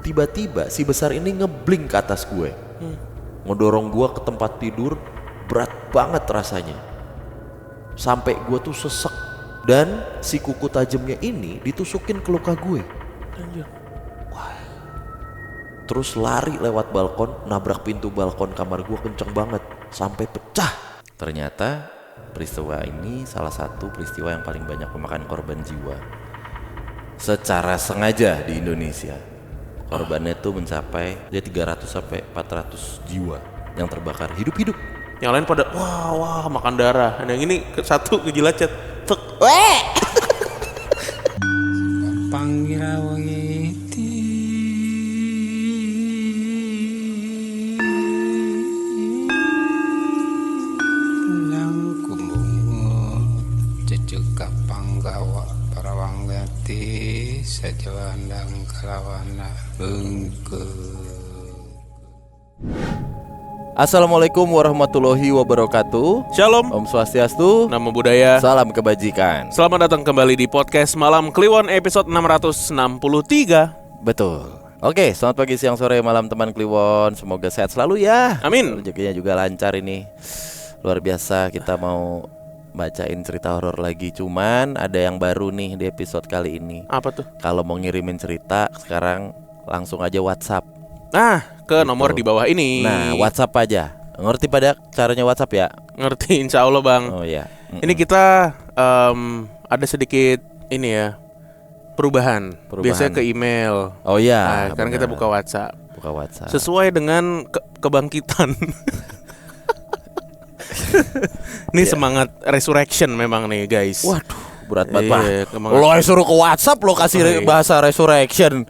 Tiba-tiba si besar ini ngeblink ke atas gue, ngedorong gue ke tempat tidur. Berat banget rasanya, sampai gue tuh sesek. Dan si kuku tajamnya ini ditusukin ke luka gue. Wah. Terus lari lewat balkon, nabrak pintu balkon kamar gue kenceng banget sampai pecah. Ternyata peristiwa ini salah satu peristiwa yang paling banyak memakan korban jiwa secara sengaja di Indonesia. Korbannya tuh mencapai 300 sampai 400 jiwa yang terbakar hidup-hidup. Yang lain pada wah makan darah. Yang ini satu kejilacet. Tek. Pangira wangiti yang kumbungu cecek panggawa para wanggati sajawandang kalawana bengke. Assalamualaikum warahmatullahi wabarakatuh. Shalom. Om Swastiastu. Namo Buddhaya. Salam kebajikan. Selamat datang kembali di podcast Malam Kliwon episode 663. Betul. Oke, selamat pagi, siang, sore, malam teman Kliwon. Semoga sehat selalu ya. Amin. Rezekinya juga lancar ini. Luar biasa, kita mau bacain cerita horor lagi. Cuman ada yang baru nih di episode kali ini. Apa tuh? Kalau mau ngirimin cerita sekarang langsung aja WhatsApp. Nah, ke Gitu. nomor di bawah ini. Nah, WhatsApp aja. Ngerti pada caranya WhatsApp ya? Ngerti, insya Allah bang. Oh ya. Ini kita ada sedikit ini ya perubahan. Biasanya ke email. Oh ya. Nah, sekarang kita buka WhatsApp. Buka WhatsApp. Sesuai dengan kebangkitan. Ini semangat resurrection memang nih guys. Waduh, berat banget Iya, Pak. Lo suruh ke WhatsApp lo kasih bahasa resurrection.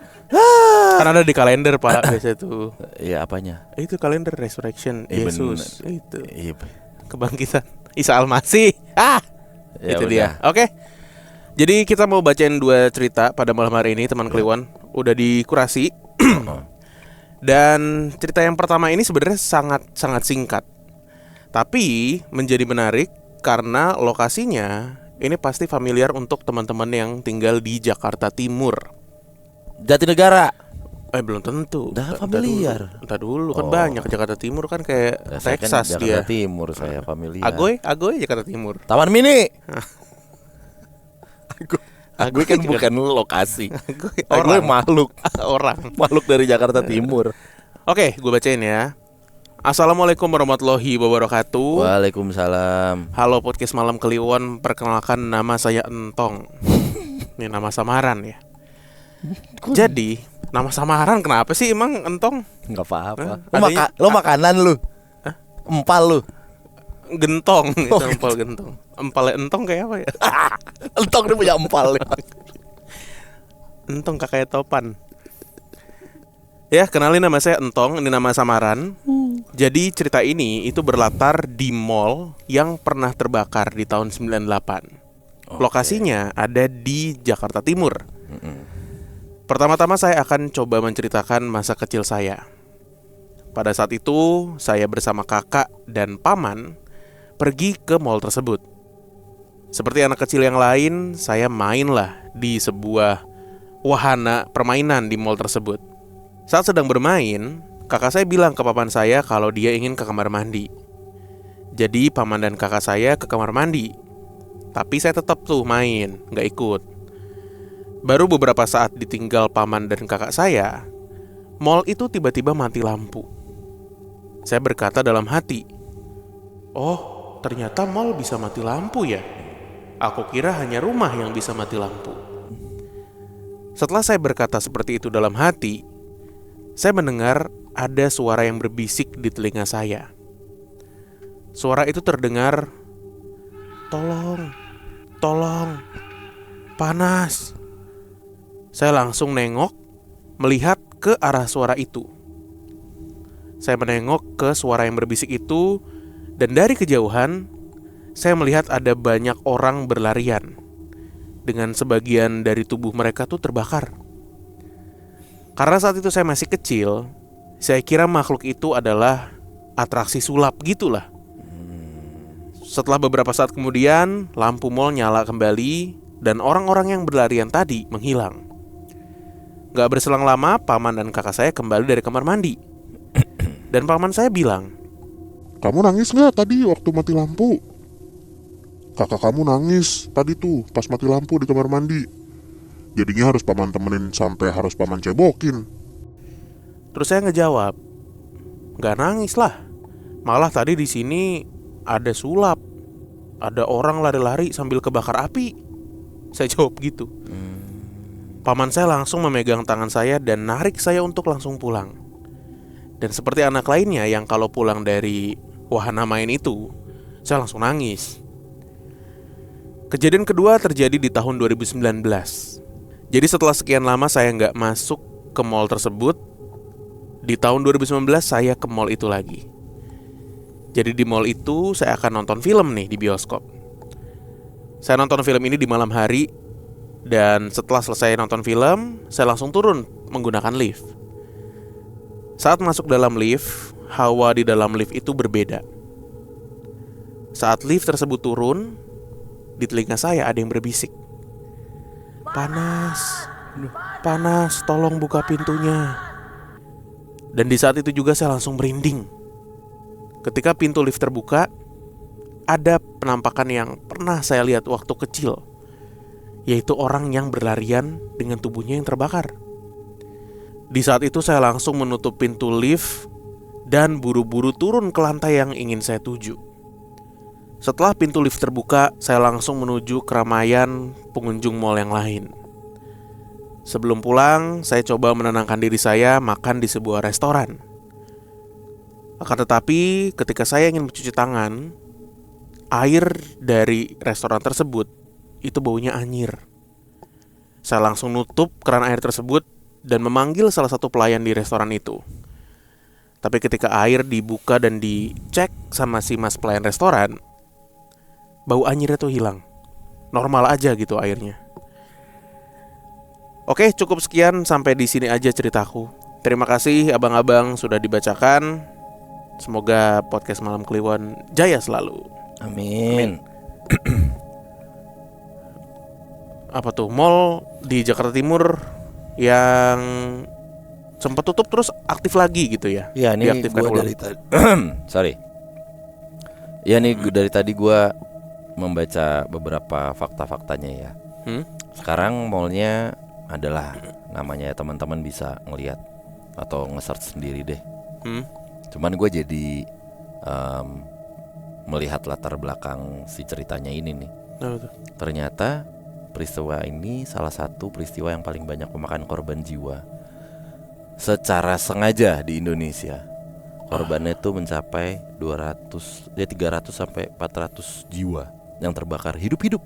Kan ada di kalender Pak biasa tuh. Iya, apanya? Itu kalender resurrection Yesus. Itu Iya. kebangkitan Isa Al-Masih. Ya Itu udah. dia. Oke. Jadi kita mau bacain 2 cerita pada malam hari ini teman Kliwon. Udah dikurasi. Dan cerita yang pertama ini sebenarnya sangat singkat. Tapi menjadi menarik karena lokasinya ini pasti familiar untuk teman-teman yang tinggal di Jakarta Timur. Jatinegara. Belum tentu. Dah familiar. Entar dulu kan Oh. banyak. Jakarta Timur kan kayak Ya, saya kan Texas Jakarta dia. Timur, saya familiar. Agoy Jakarta Timur. Taman Mini. Agoy Kan juga- bukan lokasi. Agoy Agoy orang. makhluk. Orang. Makhluk dari Jakarta Timur. Oke, gue bacain ya. Assalamualaikum warahmatullahi wabarakatuh. Waalaikumsalam. Halo podcast Malam Kliwon, perkenalkan nama saya Entong. Ini nama samaran ya. Jadi nama samaran kenapa sih emang Entong? Enggak apa-apa. Adanya- Lo makanan lu. Empal lu. Gentong, itu empal gentong. Empalnya Entong kayak apa ya? Entong dia punya empal. Entong kakaknya Topan. Ya, kenalin nama saya Entong, ini nama samaran. Jadi cerita ini itu berlatar di mall yang pernah terbakar di tahun 98. Lokasinya ada di Jakarta Timur. Pertama-tama saya akan coba menceritakan masa kecil saya. Pada saat itu, saya bersama kakak dan paman pergi ke mall tersebut. Seperti anak kecil yang lain, saya mainlah di sebuah wahana permainan di mall tersebut. Saat sedang bermain, kakak saya bilang ke paman saya kalau dia ingin ke kamar mandi. Jadi paman dan kakak saya ke kamar mandi. Tapi saya tetap tuh main, gak ikut. Baru beberapa saat ditinggal paman dan kakak saya, mall itu tiba-tiba mati lampu. Saya berkata dalam hati, "Oh, ternyata mall bisa mati lampu ya? Aku kira hanya rumah yang bisa mati lampu." Setelah saya berkata seperti itu dalam hati, saya mendengar ada suara yang berbisik di telinga saya. Suara itu terdengar, "Tolong, tolong, panas." Saya langsung nengok, melihat ke arah suara itu. Saya menengok ke suara yang berbisik itu, dan dari kejauhan, saya melihat ada banyak orang berlarian. Dengan sebagian dari tubuh mereka tuh terbakar. Karena saat itu saya masih kecil, saya kira makhluk itu adalah atraksi sulap gitulah. Setelah beberapa saat kemudian, lampu mall nyala kembali dan orang-orang yang berlarian tadi menghilang. Gak berselang lama, paman dan kakak saya kembali dari kamar mandi. Dan paman saya bilang, Kamu nangis nggak tadi waktu mati lampu? Kakak kamu nangis tadi tuh pas mati lampu di kamar mandi. Jadinya harus paman temenin sampai harus paman cebokin. terus saya ngejawab, gak nangis lah. Malah tadi di sini ada sulap, ada orang lari-lari sambil kebakar api. Saya jawab gitu. Paman saya langsung memegang tangan saya dan narik saya untuk langsung pulang. Dan seperti anak lainnya yang kalau pulang dari wahana main itu, saya langsung nangis. Kejadian kedua terjadi di tahun 2019. Jadi setelah sekian lama saya nggak masuk ke mall tersebut, di tahun 2019 saya ke mall itu lagi. Jadi di mall itu saya akan nonton film nih di bioskop. Saya nonton film ini di malam hari. Dan setelah selesai nonton film, saya langsung turun menggunakan lift. Saat masuk dalam lift, hawa di dalam lift itu berbeda. Saat lift tersebut turun, di telinga saya ada yang berbisik, "Panas, panas, tolong buka pintunya." Dan di saat itu juga saya langsung merinding. Ketika pintu lift terbuka, ada penampakan yang pernah saya lihat waktu kecil, yaitu orang yang berlarian dengan tubuhnya yang terbakar. Di saat itu saya langsung menutup pintu lift dan buru-buru turun ke lantai yang ingin saya tuju. Setelah pintu lift terbuka, saya langsung menuju keramaian pengunjung mall yang lain. Sebelum pulang, saya coba menenangkan diri saya makan di sebuah restoran. Akan tetapi, ketika saya ingin mencuci tangan, air dari restoran tersebut itu baunya anyir. Saya langsung nutup keran air tersebut dan memanggil salah satu pelayan di restoran itu. Tapi ketika air dibuka dan dicek sama si mas pelayan restoran, bau anyirnya tuh hilang. Normal aja gitu airnya. Oke, cukup sekian, sampai di sini aja ceritaku. Terima kasih abang-abang sudah dibacakan. Semoga podcast Malam Kliwon jaya selalu. Amin. Apa tuh, mall di Jakarta Timur yang sempat tutup terus aktif lagi gitu ya? Ya, ini diaktifkan gue ulang. dari tadi. Sorry. Ya, nih dari tadi gue membaca beberapa fakta-faktanya ya. Sekarang mallnya adalah namanya, teman-teman bisa ngelihat atau nge-search sendiri deh. Cuman gue jadi melihat latar belakang si ceritanya ini nih. Ternyata peristiwa ini salah satu peristiwa yang paling banyak memakan korban jiwa secara sengaja di Indonesia. Korbannya itu mencapai 300 sampai 400 jiwa yang terbakar hidup-hidup.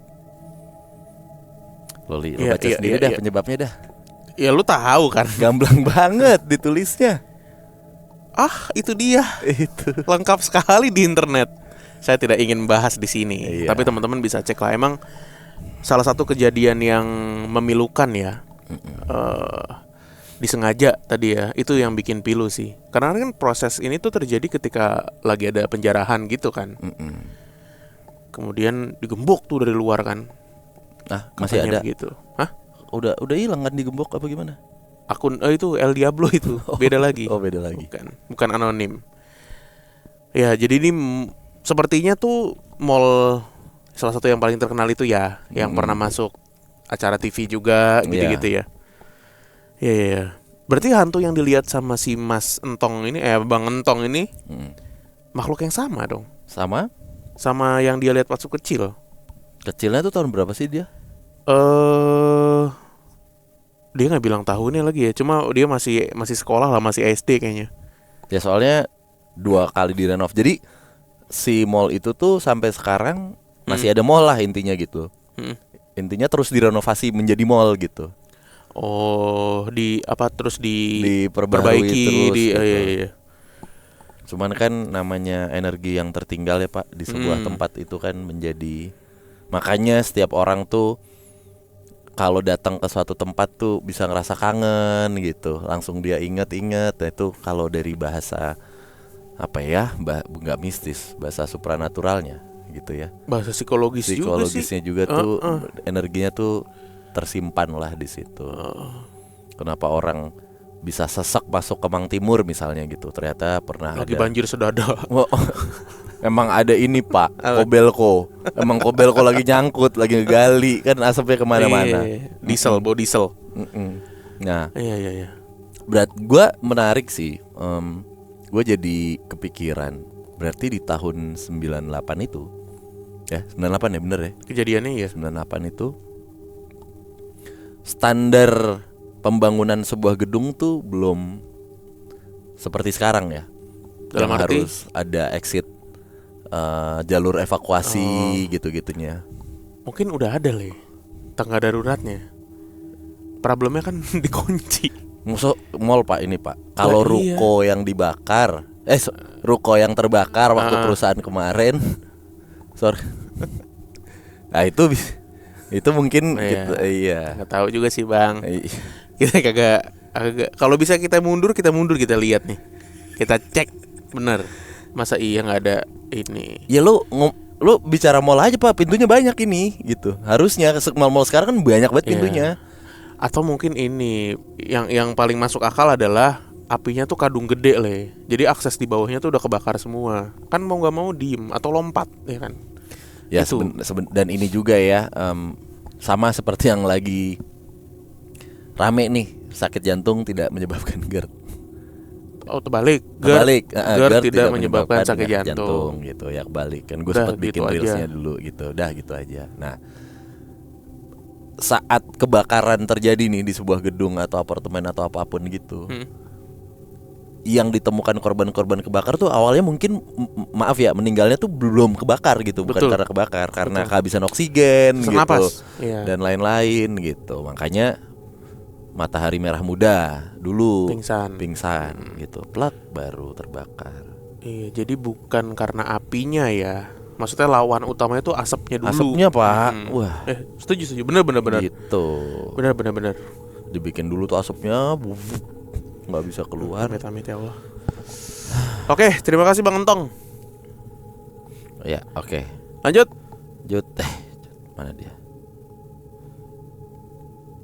Lo baca sendiri dah penyebabnya dah. Ya lu tahu kan. Gamblang banget ditulisnya. Itu dia. Itu lengkap sekali di internet. Saya tidak ingin bahas di sini. Tapi teman-teman bisa cek lah. Emang salah satu kejadian yang memilukan ya. Disengaja tadi ya. Itu yang bikin pilu sih. Karena kan proses ini tuh terjadi ketika lagi ada penjarahan gitu kan. Kemudian digembok tuh dari luar kan. Masih ada gitu. Udah hilang kan digembok apa gimana? Akun itu El Diablo itu. Beda lagi. Beda lagi. Bukan anonim. Ya, jadi ini sepertinya tuh mall salah satu yang paling terkenal itu ya, yang pernah masuk acara TV juga gitu-gitu ya. Iya. Berarti hantu yang dilihat sama si Mas Entong ini, Bang Entong ini, makhluk yang sama dong. Sama yang dia lihat waktu kecil. Kecilnya tuh tahun berapa sih dia? Dia nggak bilang tahunnya lagi ya. Cuma dia masih sekolah lah, masih SD kayaknya. Ya soalnya 2 kali direnov. Jadi si mall itu tuh sampai sekarang masih ada mall lah intinya gitu. Intinya terus direnovasi menjadi mall gitu. Terus diperbarui terus gitu. Iya. Cuman kan namanya energi yang tertinggal ya Pak di sebuah tempat itu kan menjadi, makanya setiap orang tuh kalau datang ke suatu tempat tuh bisa ngerasa kangen gitu, langsung dia inget-inget. Nah, itu kalau dari bahasa apa ya, nggak mistis, bahasa supranaturalnya gitu ya. Bahasa psikologisnya juga tuh energinya tuh tersimpan lah di situ. Kenapa orang bisa sesek masuk ke Mang Timur misalnya gitu. Ternyata pernah Lagi ada. banjir sedada. Oh, emang ada ini Pak, Kobelko. Emang Kobelko lagi nyangkut, lagi ngegali kan asapnya kemana-mana. Iya, diesel, bawa diesel. Nah, Iya. berat gue menarik sih. Gue jadi kepikiran. Berarti di tahun 98 itu, ya 98 ya bener ya. Kejadiannya ya. 98 itu standar pembangunan sebuah gedung tuh belum seperti sekarang ya. Dalam Yang arti? harus ada exit, jalur evakuasi gitu-gitunya. Mungkin udah ada Le tangga daruratnya. Problemnya kan dikunci. Musuh mall Pak ini Pak. Kalau Lah, iya. ruko yang dibakar, ruko yang terbakar waktu perusahaan kemarin, sorry. Nah itu mungkin Iya. kita, iya. Nggak tahu juga sih Bang. I- Kita kagak kalau bisa kita mundur kita lihat nih. Kita cek bener. Masa iya nggak ada ini? Ya lu bicara mall aja Pak, pintunya banyak ini gitu. Harusnya mall-mall sekarang kan banyak banget Iya. pintunya. Atau mungkin ini yang paling masuk akal adalah apinya tuh kadung gede Le. Jadi akses di bawahnya tuh udah kebakar semua. Kan mau nggak mau diem atau lompat ya kan? Ya Itu. dan ini juga ya, sama seperti yang lagi rame nih, sakit jantung tidak menyebabkan GERD. Oh terbalik. Kebalik, GERD tidak menyebabkan sakit penyakit jantung. gitu ya, kebalik kan. Gue Udah, sempat bikin gitu aja. reelsnya dulu gitu, udah gitu aja. Nah, saat kebakaran terjadi nih di sebuah gedung atau apartemen atau apapun gitu, yang ditemukan korban-korban kebakar tuh awalnya mungkin maaf ya, meninggalnya tuh belum kebakar gitu, bukan Betul. karena kebakar, karena Betul. kehabisan oksigen Sesak gitu napas. Iya. dan lain-lain gitu. Makanya matahari merah muda dulu Pingsan. gitu, plak baru terbakar. Iya, jadi bukan karena apinya ya. Maksudnya lawan utamanya tuh asapnya dulu. Asapnya Pak, wah Setuju. Bener. gitu. Bener. Dibikin dulu tuh asapnya, nggak bisa keluar. Amit ya Allah. Oke, terima kasih Bang Entong. Ya oke. Lanjut. Mana dia?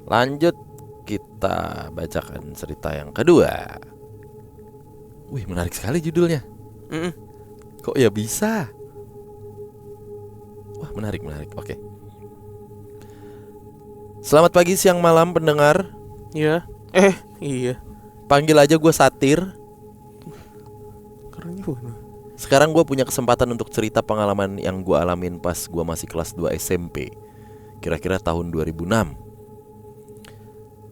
Lanjut, kita bacakan cerita yang kedua. Wih, menarik sekali judulnya. Mm-mm. Kok ya bisa? Wah, menarik. Oke. Selamat pagi, siang, malam pendengar. Iya. Iya. Panggil aja gue Satir. Keren juga. Sekarang gue punya kesempatan untuk cerita pengalaman yang gue alamin pas gue masih kelas 2 SMP. Kira-kira tahun 2006.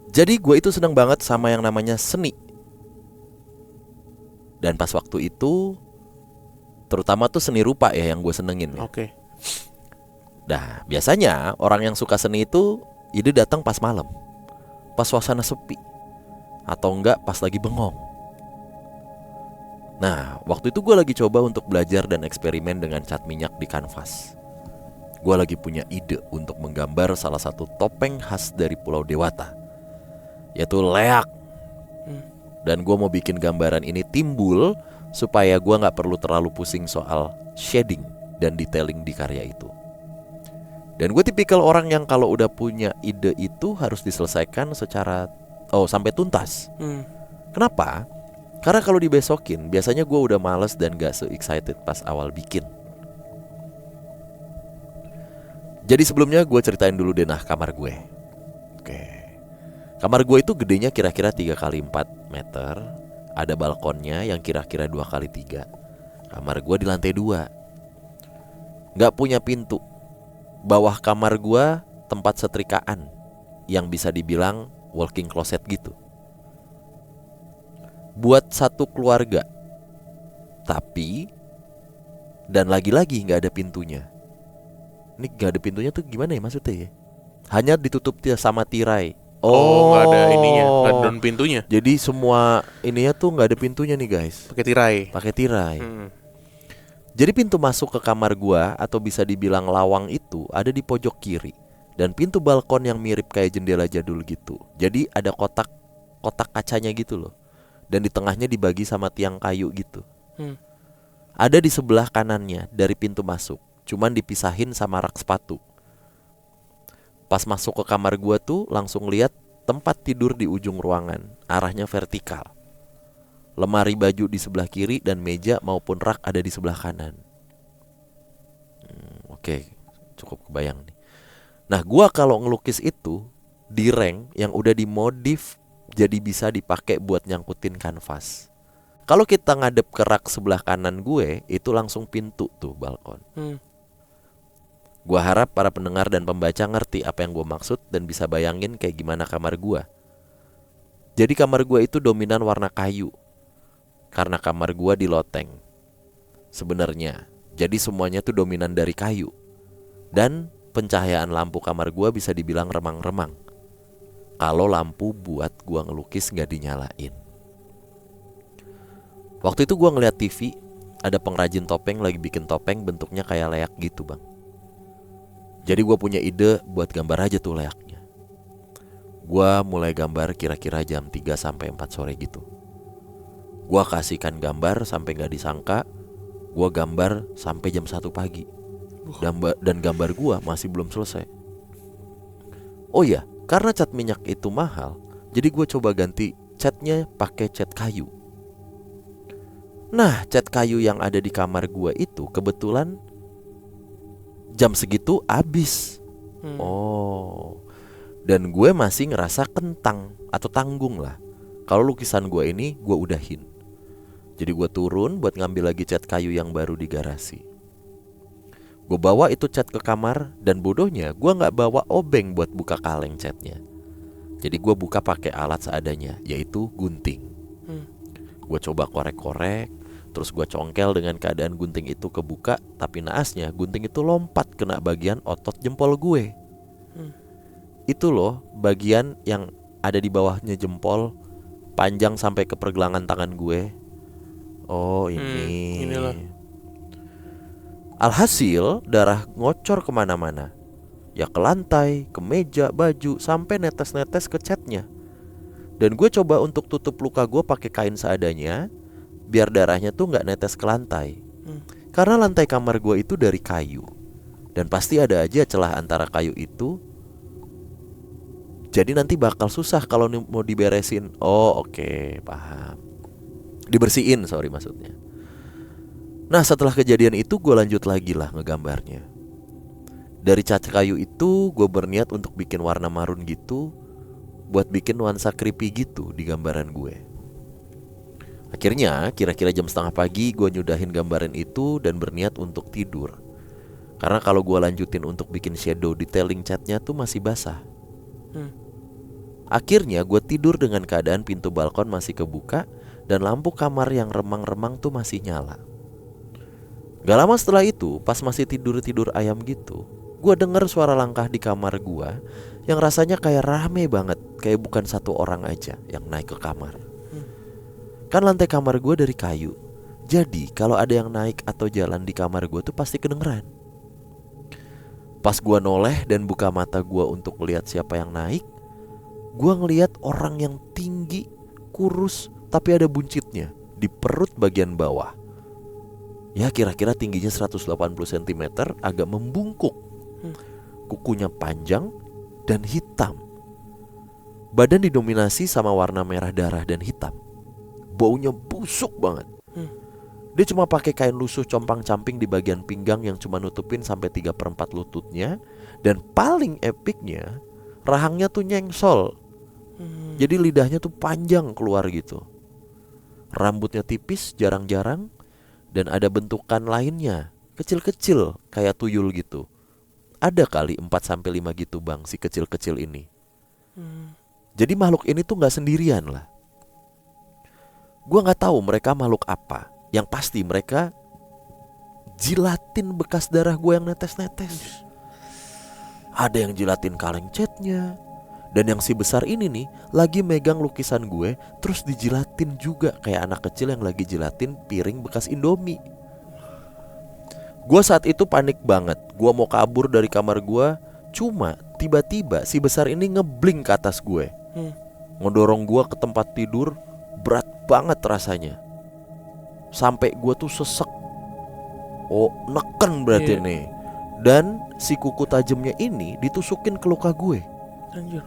Jadi gue itu seneng banget sama yang namanya seni. Dan pas waktu itu, terutama tuh seni rupa ya yang gue senengin ya. Oke. Nah, biasanya orang yang suka seni itu ide datang pas malam, pas suasana sepi, atau enggak pas lagi bengong. Nah, waktu itu gue lagi coba untuk belajar dan eksperimen dengan cat minyak di kanvas. Gue lagi punya ide untuk menggambar salah satu topeng khas dari Pulau Dewata, yaitu leak. Dan gue mau bikin gambaran ini timbul supaya gue gak perlu terlalu pusing soal shading dan detailing di karya itu. Dan gue tipikal orang yang kalau udah punya ide itu harus diselesaikan sampai tuntas. Kenapa? Karena kalau dibesokin biasanya gue udah males dan gak se-excited pas awal bikin. Jadi sebelumnya gue ceritain dulu deh kamar gue. Oke. Kamar gue itu gedenya kira-kira 3x4 meter. Ada balkonnya yang kira-kira 2x3. Kamar gue di lantai 2. Gak punya pintu. Bawah kamar gua tempat setrikaan yang bisa dibilang walk-in closet gitu. Buat satu keluarga. Tapi dan lagi-lagi gak ada pintunya. Ini gak ada pintunya tuh gimana ya maksudnya ya? Hanya ditutup sama tirai. Nggak ada ininya, nggak ada daun pintunya. Jadi semua ininya tuh gak ada pintunya nih guys. Pakai tirai. Jadi pintu masuk ke kamar gua atau bisa dibilang lawang itu ada di pojok kiri. Dan pintu balkon yang mirip kayak jendela jadul gitu. Jadi ada kotak kacanya gitu loh. Dan di tengahnya dibagi sama tiang kayu gitu. Ada di sebelah kanannya dari pintu masuk. Cuman dipisahin sama rak sepatu. Pas masuk ke kamar gua tuh langsung lihat tempat tidur di ujung ruangan, arahnya vertikal. Lemari baju di sebelah kiri dan meja maupun rak ada di sebelah kanan. Oke, cukup kebayang nih. Nah, gua kalau ngelukis itu di rank yang udah dimodif jadi bisa dipakai buat nyangkutin kanvas. Kalau kita ngadep ke rak sebelah kanan gue, itu langsung pintu tuh, balkon. Gua harap para pendengar dan pembaca ngerti apa yang gue maksud dan bisa bayangin kayak gimana kamar gua. Jadi kamar gua itu dominan warna kayu, karena kamar gua di loteng. Sebenarnya, jadi semuanya tuh dominan dari kayu. Dan pencahayaan lampu kamar gua bisa dibilang remang-remang. Kalau lampu buat gua ngelukis gak dinyalain. Waktu itu gua ngeliat TV, ada pengrajin topeng lagi bikin topeng bentuknya kayak leak gitu, Bang. Jadi gua punya ide buat gambar aja tuh leaknya. Gua mulai gambar kira-kira jam 3 sampai 4 sore gitu. Gua kasihkan gambar sampai gak disangka gua gambar sampai jam 1 pagi. Dan gambar gua masih belum selesai. Oh iya, karena cat minyak itu mahal, jadi gua coba ganti catnya pakai cat kayu. Nah, cat kayu yang ada di kamar gua itu kebetulan jam segitu habis. Oh. Dan gue masih ngerasa kentang atau tanggung lah kalau lukisan gue ini gue udahin. Jadi gue turun buat ngambil lagi cat kayu yang baru di garasi. Gue bawa itu cat ke kamar dan bodohnya gue gak bawa obeng buat buka kaleng catnya. Jadi gue buka pakai alat seadanya, yaitu gunting. Gue coba korek-korek, terus gue congkel dengan keadaan gunting itu kebuka. Tapi naasnya gunting itu lompat kena bagian otot jempol gue. Itu loh bagian yang ada di bawahnya jempol, panjang sampai ke pergelangan tangan gue. Oh ini. Inilah. Alhasil darah ngocor kemana-mana. Ya ke lantai, ke meja, baju, sampai netes-netes ke catnya. Dan gue coba untuk tutup luka gue pakai kain seadanya, biar darahnya tuh gak netes ke lantai. Karena lantai kamar gue itu dari kayu, dan pasti ada aja celah antara kayu itu. Jadi nanti bakal susah kalau mau diberesin. Oh oke, paham. Dibersihin, sorry maksudnya. Nah setelah kejadian itu gue lanjut lagi lah ngegambarnya. Dari cat kayu itu gue berniat untuk bikin warna marun gitu, buat bikin nuansa creepy gitu di gambaran gue. Akhirnya kira-kira jam 7:30 pagi gue nyudahin gambaran itu dan berniat untuk tidur. Karena kalau gue lanjutin untuk bikin shadow detailing catnya tuh masih basah. Akhirnya gue tidur dengan keadaan pintu balkon masih kebuka dan lampu kamar yang remang-remang tuh masih nyala. Gak lama setelah itu, pas masih tidur-tidur ayam gitu, gue denger suara langkah di kamar gue yang rasanya kayak rame banget, kayak bukan satu orang aja yang naik ke kamar. Kan lantai kamar gue dari kayu, jadi kalau ada yang naik atau jalan di kamar gue tuh pasti kedengeran. Pas gue noleh dan buka mata gue untuk lihat siapa yang naik, gue ngeliat orang yang tinggi, kurus, tapi ada buncitnya di perut bagian bawah. Ya kira-kira tingginya 180 cm, agak membungkuk. Kukunya panjang dan hitam. Badan didominasi sama warna merah darah dan hitam. Baunya busuk banget. Dia cuma pakai kain lusuh compang-camping di bagian pinggang yang cuma nutupin sampai 3/4 lututnya. Dan paling epiknya, rahangnya tuh nyengsol. Jadi lidahnya tuh panjang keluar gitu. Rambutnya tipis, jarang-jarang. Dan ada bentukan lainnya, kecil-kecil kayak tuyul gitu. Ada kali 4-5 gitu bang, si kecil-kecil ini. Jadi makhluk ini tuh gak sendirian lah. Gue gak tahu mereka makhluk apa. Yang pasti mereka jilatin bekas darah gue yang netes-netes. Ada yang jilatin kaleng catnya. Dan yang si besar ini nih lagi megang lukisan gue, terus dijilatin juga kayak anak kecil yang lagi jilatin piring bekas Indomie. Gue saat itu panik banget. Gue mau kabur dari kamar gue, cuma tiba-tiba si besar ini ngeblink ke atas gue, ngedorong gue ke tempat tidur. Berat banget rasanya, sampai gue tuh sesek. Oh neken berarti nih. Dan si kuku tajamnya ini ditusukin ke luka gue. Anjir.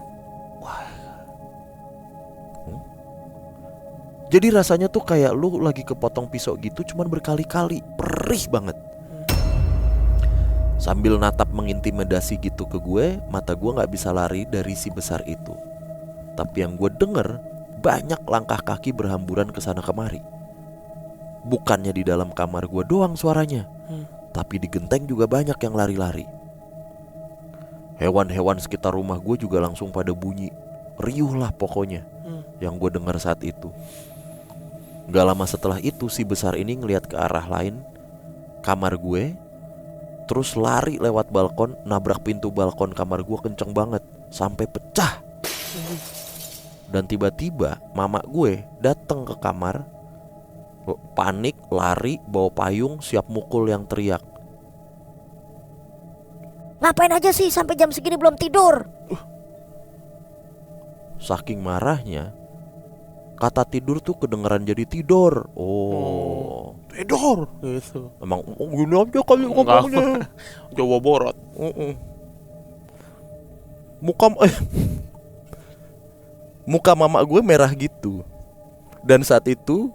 Jadi rasanya tuh kayak lu lagi kepotong pisau gitu, cuman berkali-kali, perih banget. Sambil natap mengintimidasi gitu ke gue, mata gue gak bisa lari dari si besar itu. Tapi yang gue denger, banyak langkah kaki berhamburan kesana kemari. Bukannya di dalam kamar gue doang suaranya, tapi di genteng juga banyak yang lari-lari. Hewan-hewan sekitar rumah gue juga langsung pada bunyi. Riuh lah pokoknya yang gue dengar saat itu. Gak lama setelah itu si besar ini ngelihat ke arah lain kamar gue, terus lari lewat balkon, nabrak pintu balkon kamar gue kenceng banget sampai pecah. Dan tiba-tiba mama gue datang ke kamar, panik, lari, bawa payung, siap mukul yang teriak. Ngapain aja sih sampai jam segini belum tidur? Saking marahnya, kata tidur tuh kedengeran jadi tidor. Oh, Tidur gitu. emang gini aja kali ngomongnya. Jawa Barat. Muka mama gue merah gitu. Dan saat itu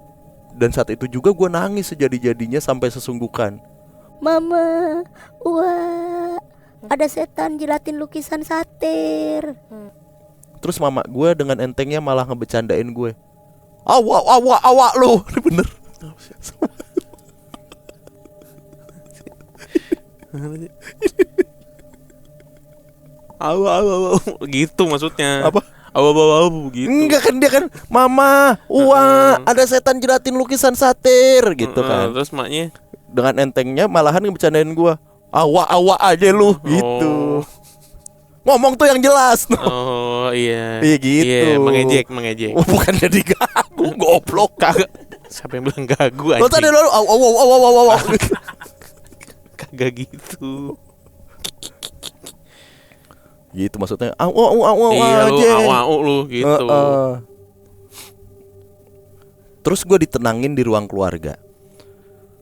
juga gue nangis sejadi-jadinya sampai sesunggukan. Mama, wah, ada setan jilatin lukisan satir. Terus mama gue dengan entengnya malah ngebecandain gue. Awak lu. Ini bener. Awak gitu maksudnya. Apa? Awak gitu. Enggak kan, dia kan mama, ada setan jilatin lukisan satir gitu kan. Terus maknya Dengan entengnya malahan ngebecandain gue. Awak aja lu gitu. Ngomong tuh yang jelas. Oh iya. Iya gitu. Iya, mengejek. Bukan jadi gagu, goblok. Kagak. Siapa yang bilang gagu Lo tadi anjing? lalu Kagak gitu. gitu maksudnya. Iya lu aja. au lu gitu. Terus gue ditenangin di ruang keluarga.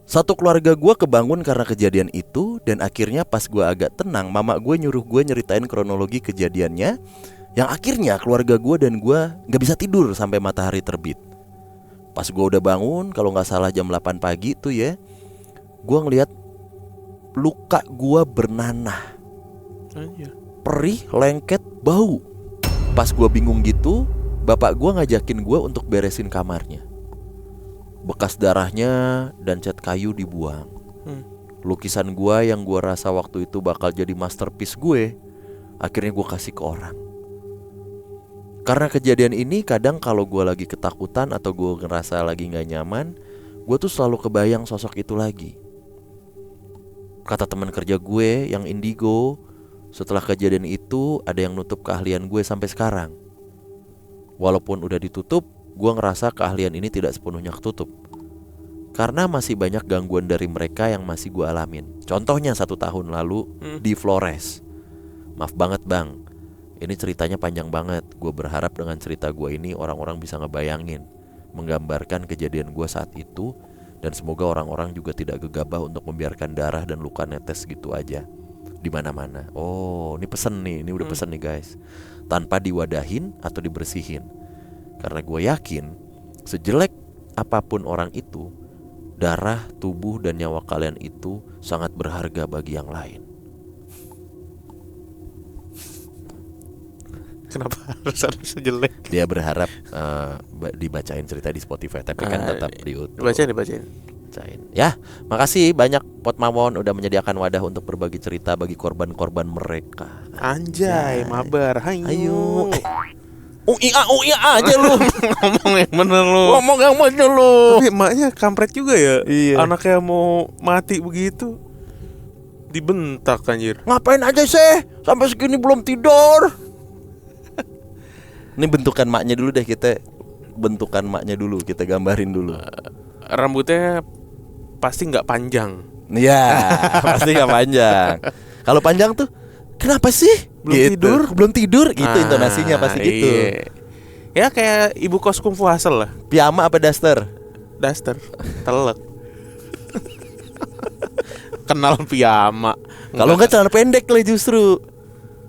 Satu keluarga gue kebangun karena kejadian itu. Dan akhirnya pas gue agak tenang, mama gue nyuruh gue nyeritain kronologi kejadiannya. Yang akhirnya keluarga gue dan gue gak bisa tidur sampai matahari terbit. Pas gue udah bangun, kalau gak salah jam 8 pagi tuh ya, gue ngeliat luka gue bernanah, Anjir. perih, lengket, bau. Pas gue bingung gitu, bapak gue ngajakin gue untuk beresin kamarnya. Bekas darahnya dan cat kayu dibuang. Lukisan gue yang gue rasa waktu itu bakal jadi masterpiece gue, akhirnya gue kasih ke orang. Karena kejadian ini kadang kalau gue lagi ketakutan atau gue ngerasa lagi gak nyaman, gue tuh selalu kebayang sosok itu lagi. Kata teman kerja gue yang indigo, setelah kejadian itu ada yang nutup keahlian gue sampai sekarang. Walaupun udah ditutup, gue ngerasa keahlian ini tidak sepenuhnya ketutup. Karena masih banyak gangguan dari mereka yang masih gue alamin. Contohnya 1 tahun lalu di Flores. Maaf banget bang, ini ceritanya panjang banget. Gue berharap dengan cerita gue ini orang-orang bisa ngebayangin, menggambarkan kejadian gue saat itu. Dan semoga orang-orang juga tidak gegabah untuk membiarkan darah dan luka netes gitu aja di mana-mana. Oh, ini pesen nih, ini udah pesen nih guys. Tanpa diwadahin atau dibersihin. Karena gue yakin sejelek apapun orang itu, darah, tubuh, dan nyawa kalian itu sangat berharga bagi yang lain. Kenapa harus jelek? Dia berharap dibacain cerita di Spotify, tapi kan tetap di YouTube. Dibacain. Bacain. Ya, makasih banyak Potmawon udah menyediakan wadah untuk berbagi cerita bagi korban-korban mereka. Anjay, mabar. Ayo. Iya aja lu. Ngomong yang bener lu. Ngomong yang bener lu. Tapi emaknya kampret juga ya. Iya. Anaknya mau mati begitu dibentak anjir. Ngapain aja sih? Sampai segini belum tidur. Ini bentukan maknya dulu deh, kita bentukan maknya dulu, kita gambarin dulu. Rambutnya pasti nggak panjang. Iya, pasti nggak panjang. Kalau panjang tuh, kenapa sih? Belum tidur gitu intonasinya pasti gitu. Iya. Ya kayak ibu kos kungfu Hustle lah. Piyama apa daster? Daster, telek. Kenal piyama. Kalau nggak celana pendek lah justru.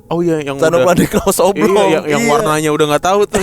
Oh iya, yang celana udah pendek kaos oblong. Iya, yang warnanya udah nggak tahu tuh.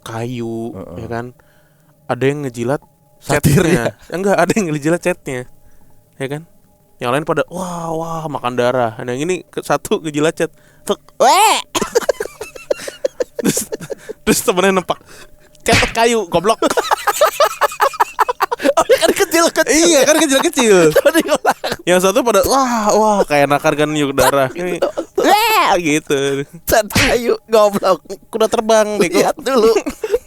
kayu, ya kan. Ada yang ngejilat Satirnya. catnya. Enggak, ada yang ngejilat catnya. Ya kan? Yang lain pada wah makan darah. Nah, yang ini satu ngejilat cat. Tek, weh. terus temennya nempak. Cat kayu, goblok. Kan kecil-kecil. Iya, kan kecil-kecil. Yang satu pada wah kayak nakar kan yuk darah. Ini, gitu. Cat kayu, goblok. Kuda terbang deh. Lihat dulu.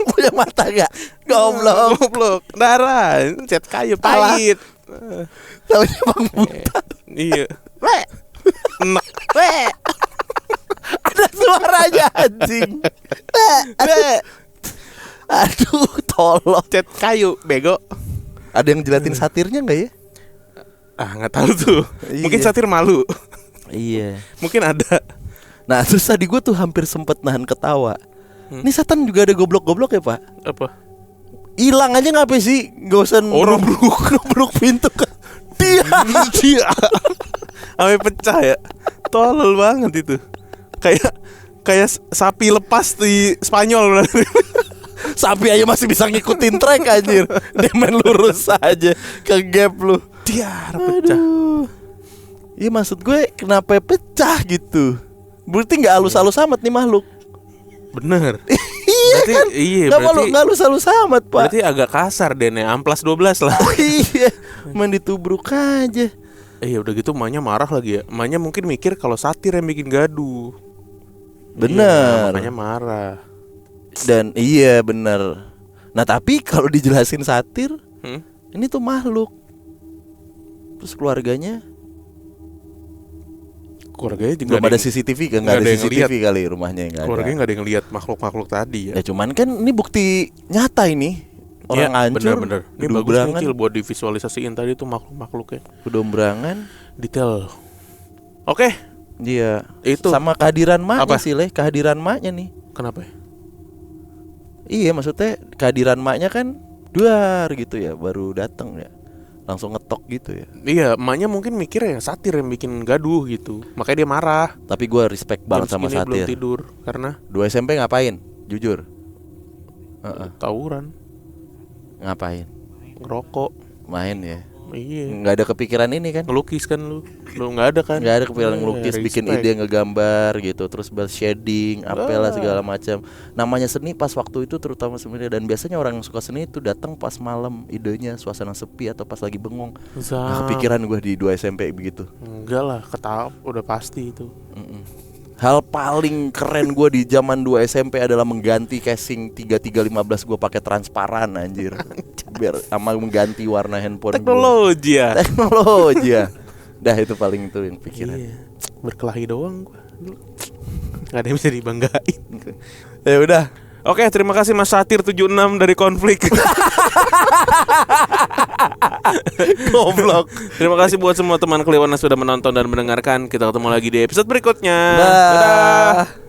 Punya mata gak? Goblok. Darah, cat kayu pahit. Tapi emang buta. Iya. Enak. Ada suaranya anjing. Aduh, tolong. Cat kayu, bego. Ada yang jelatin satirnya nggak ya? Nggak tahu tuh. Mungkin Iya. satir malu. Iya. Mungkin ada. Nah, terus tadi gue tuh hampir sempet nahan ketawa. Ini setan juga ada goblok-goblok ya, Pak? Apa? Hilang aja ngapain sih? Gak usah nubruk pintu kan. Dia. Sampai pecah ya. Tolol banget itu. Kayak sapi lepas di Spanyol. Sapi aja masih bisa ngikutin trek anjir. Dia main lurus aja ke gap lu. Diar pecah. Iya, maksud gue kenapa pecah gitu? Berarti nggak halus-halus amat nih makhluk. Bener. Iya Berarti kan? iya, Nggak halus-halus amat, Pak. Berarti agak kasar deh nih, amplas 12 lah. Iya, main ditubruk aja. Iya udah gitu emaknya marah lagi ya. Emaknya mungkin mikir kalau satir yang bikin gaduh. Bener. Iya, makanya marah. Dan iya bener. Nah, tapi kalau dijelasin satir, ini tuh makhluk. Terus keluarganya juga belum ada CCTV kan? Nggak ada yang CCTV lihat. kali rumahnya nggak ada. Keluarganya nggak ada yang lihat makhluk-makhluk tadi ya. Ya cuman kan ini bukti nyata ini. Orang hancur, bener. Ini bagus nih gedobrangan, Cil, buat divisualisasiin tadi tuh makhluk-makhluknya. gedobrangan. Detail. Oke, Iya. itu Sama kehadiran maknya Apa? sih, kehadiran maknya nih. kenapa ya? Iya, maksudnya kehadiran maknya kan duar gitu ya, baru datang ya. langsung ngetok gitu ya. Iya, emaknya mungkin mikir ya satir yang bikin gaduh gitu. Makanya dia marah. Tapi gue respect banget Jam sama segini belum satir. tidur karena 2 SMP ngapain? Jujur. tawuran, Ngapain? ngerokok. Main ya. Iya. Nggak ada kepikiran ini kan? Ngelukis kan lu nggak ada kan? Nggak ada kepikiran Iya, ngelukis, bikin respect. ide ngegambar gitu, terus shading, apalah segala macam. Namanya seni pas waktu itu terutama sebenarnya, dan biasanya orang yang suka seni itu datang pas malam idenya, suasana sepi atau pas lagi bengong. Nah, kepikiran gue di 2 SMP begitu. Enggak lah, ketap udah pasti itu. Hal paling keren gue di zaman 2 SMP adalah mengganti casing 3315 gue pakai transparan anjir. Biar sama mengganti warna handphone Teknologi ya. Teknologi ya. Dah itu paling itu yang pikiran. Iya. Berkelahi doang gua. Gak ada yang bisa dibanggain. Ya udah. Oke, terima kasih Mas Satir 76 dari Konflik. Goblok. Terima kasih buat semua teman Kliwon yang sudah menonton dan mendengarkan. Kita ketemu lagi di episode berikutnya. Dah.